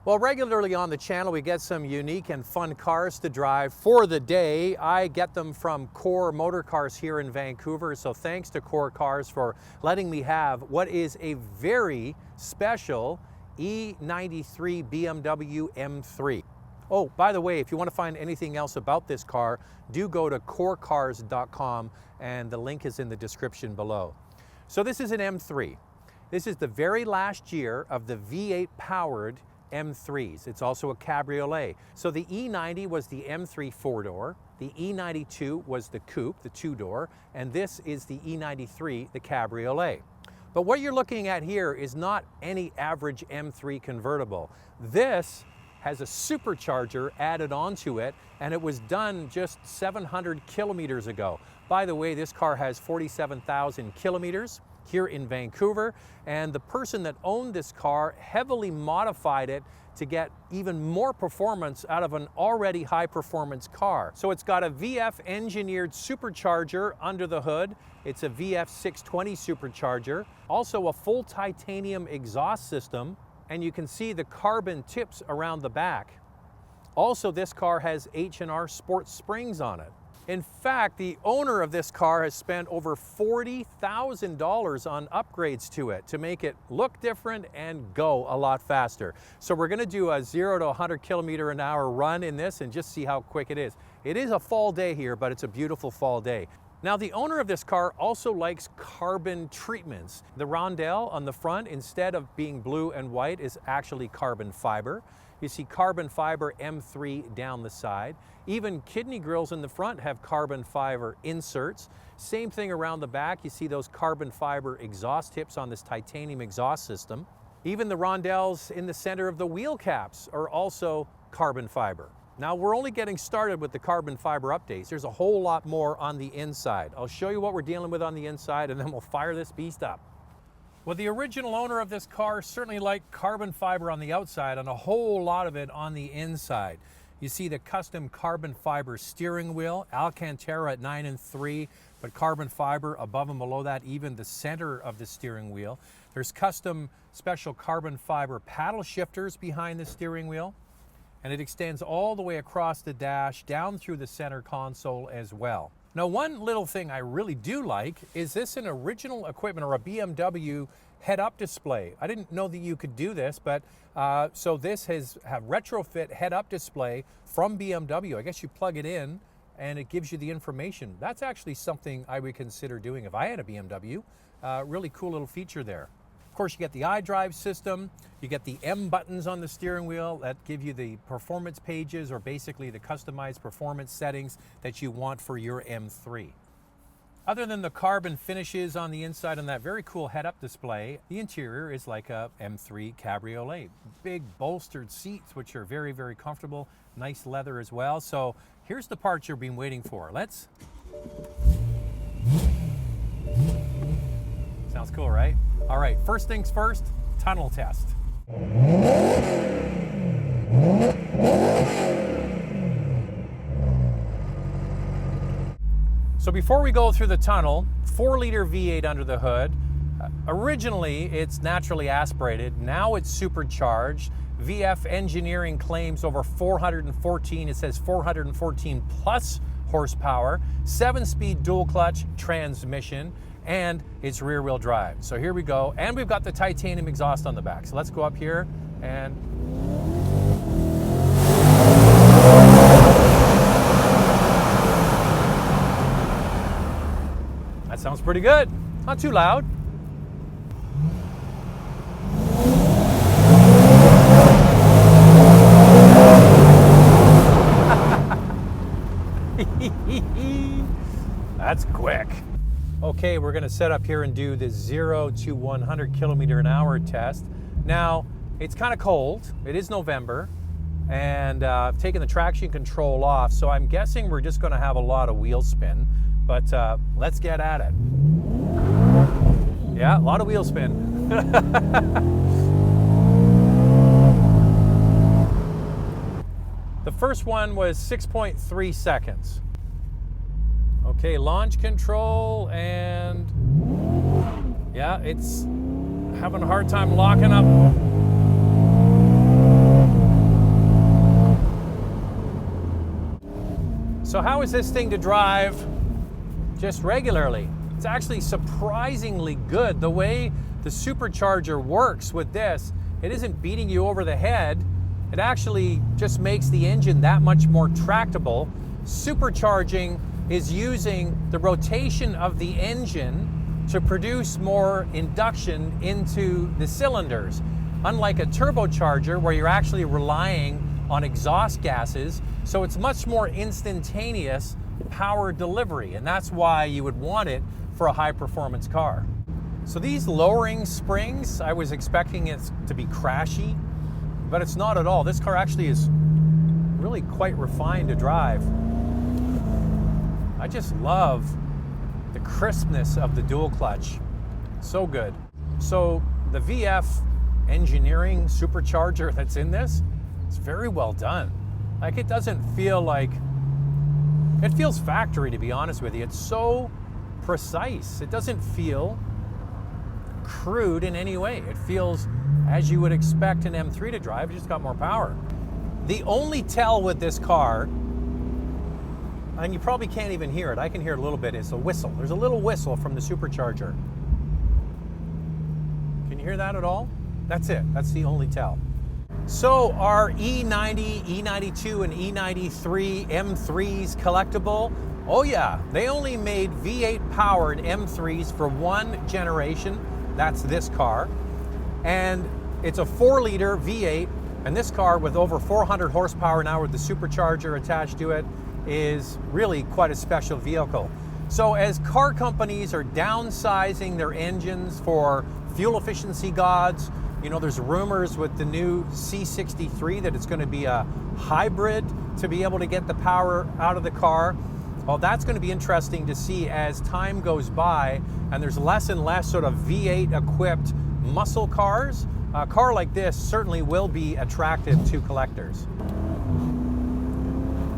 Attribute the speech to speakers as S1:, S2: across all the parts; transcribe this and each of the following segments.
S1: Well, regularly on the channel, we get some unique and fun cars to drive for the day. I get them from Core Motor Cars here in Vancouver. So thanks to Core Cars for letting me have what is a very special E93 BMW M3. Oh, by the way, if you want to find anything else about this car, do go to corecars.com and the link is in the description below. So this is an M3. This is the very last year of the V8 powered M3s. It's also a cabriolet. So the E90 was the M3 4-door, the E92 was the coupe, the 2-door, and this is the E93, the cabriolet. But what you're looking at here is not any average M3 convertible. This has a supercharger added onto it, and it was done just 700 kilometers ago. By the way, this car has 47,000 kilometers here in Vancouver, and the person that owned this car heavily modified it to get even more performance out of an already high performance car. So it's got a VF engineered supercharger under the hood. It's a VF 620 supercharger, also a full titanium exhaust system, and you can see the carbon tips around the back. Also, this car has H&R sports springs on it. In fact, the owner of this car has spent over $40,000 on upgrades to it to make it look different and go a lot faster. So we're going to do a 0 to 100 kilometer an hour run in this and just see how quick it is. It is a fall day here, but it's a beautiful fall day. Now, the owner of this car also likes carbon treatments. The rondelle on the front, instead of being blue and white, is actually carbon fiber. You see carbon fiber M3 down the side. Even kidney grills in the front have carbon fiber inserts. Same thing around the back. You see those carbon fiber exhaust tips on this titanium exhaust system. Even the rondelles in the center of the wheel caps are also carbon fiber. Now, we're only getting started with the carbon fiber updates. There's a whole lot more on the inside. I'll show you what we're dealing with on the inside, and then we'll fire this beast up. Well, the original owner of this car certainly liked carbon fiber on the outside and a whole lot of it on the inside. You see the custom carbon fiber steering wheel, Alcantara at 9 3, but carbon fiber above and below that, even the center of the steering wheel. There's custom special carbon fiber paddle shifters behind the steering wheel, and it extends all the way across the dash down through the center console as well. Now, one little thing I really do like is this an original equipment or a BMW head-up display. I didn't know that you could do this, but so this has retrofit head-up display from BMW. I guess you plug it in and it gives you the information. That's actually something I would consider doing if I had a BMW. Really cool little feature there. Of course, you get the iDrive system, you get the M buttons on the steering wheel that give you the performance pages, or basically the customized performance settings that you want for your M3. Other than the carbon finishes on the inside and that very cool head-up display, the interior is like a M3 cabriolet. Big bolstered seats, which are very, very comfortable, nice leather as well. So here's the part you've been waiting for. Let's... Sounds cool, right? All right, first things first, tunnel test. So before we go through the tunnel, 4-liter V8 under the hood. Originally, it's naturally aspirated. Now it's supercharged. VF Engineering claims over 414, it says 414 plus horsepower, 7-speed dual clutch transmission, and it's rear-wheel drive. So here we go, and we've got the titanium exhaust on the back. So let's go up here and... That sounds pretty good. Not too loud. That's quick. Okay, we're gonna set up here and do the 0 to 100 kilometer an hour test. Now, it's kind of cold. It is November, and I've taken the traction control off, so I'm guessing we're just gonna have a lot of wheel spin, but let's get at it. Yeah, a lot of wheel spin. The first one was 6.3 seconds. Okay, launch control, and yeah, it's having a hard time locking up. So how is this thing to drive just regularly? It's actually surprisingly good. The way the supercharger works with this, it isn't beating you over the head. It actually just makes the engine that much more tractable. Supercharging is using the rotation of the engine to produce more induction into the cylinders. Unlike a turbocharger where you're actually relying on exhaust gases, so it's much more instantaneous power delivery, and that's why you would want it for a high performance car. So these lowering springs, I was expecting it to be crashy, but it's not at all. This car actually is really quite refined to drive. I just love the crispness of the dual clutch. So good. So the VF engineering supercharger that's in this, it's very well done. Like, it doesn't feel like, it feels factory, to be honest with you. It's so precise. It doesn't feel crude in any way. It feels as you would expect an M3 to drive, it just got more power. The only tell with this car, and you probably can't even hear it, I can hear it a little bit, is a whistle. There's a little whistle from the supercharger. Can you hear that at all? That's it. That's the only tell. So are E90, E92, and E93 M3s collectible? Oh yeah, they only made V8 powered M3s for one generation. That's this car. And it's a 4-liter V8, and this car with over 400 horsepower now with the supercharger attached to it is really quite a special vehicle. So as car companies are downsizing their engines for fuel efficiency gods, you know, there's rumors with the new C63 that it's going to be a hybrid to be able to get the power out of the car. Well, that's going to be interesting to see as time goes by and there's less and less sort of V8 equipped muscle cars. A car like this certainly will be attractive to collectors.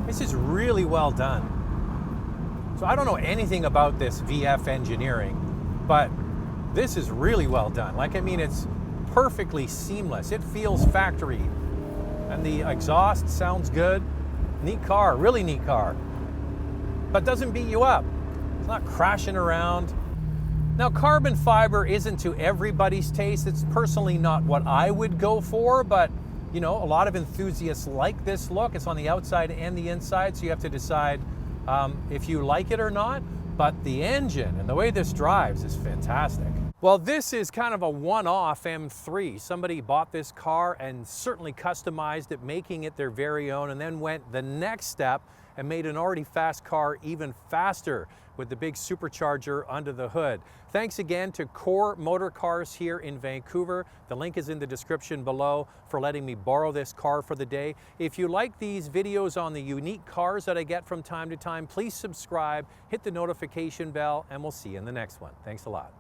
S1: This is really well done. So I don't know anything about this VF engineering, but this is really well done. Like, I mean, it's perfectly seamless. It feels factory, and the exhaust sounds good. Neat car, really neat car, but doesn't beat you up. It's not crashing around. Now, carbon fiber isn't to everybody's taste. It's personally not what I would go for, but you know, a lot of enthusiasts like this look. It's on the outside and the inside, so you have to decide if you like it or not. But the engine and the way this drives is fantastic. Well, this is kind of a one-off M3. Somebody bought this car and certainly customized it, making it their very own, and then went the next step and made an already fast car even faster with the big supercharger under the hood. Thanks again to Core Motor Cars here in Vancouver. The link is in the description below for letting me borrow this car for the day. If you like these videos on the unique cars that I get from time to time, please subscribe, hit the notification bell, and we'll see you in the next one. Thanks a lot.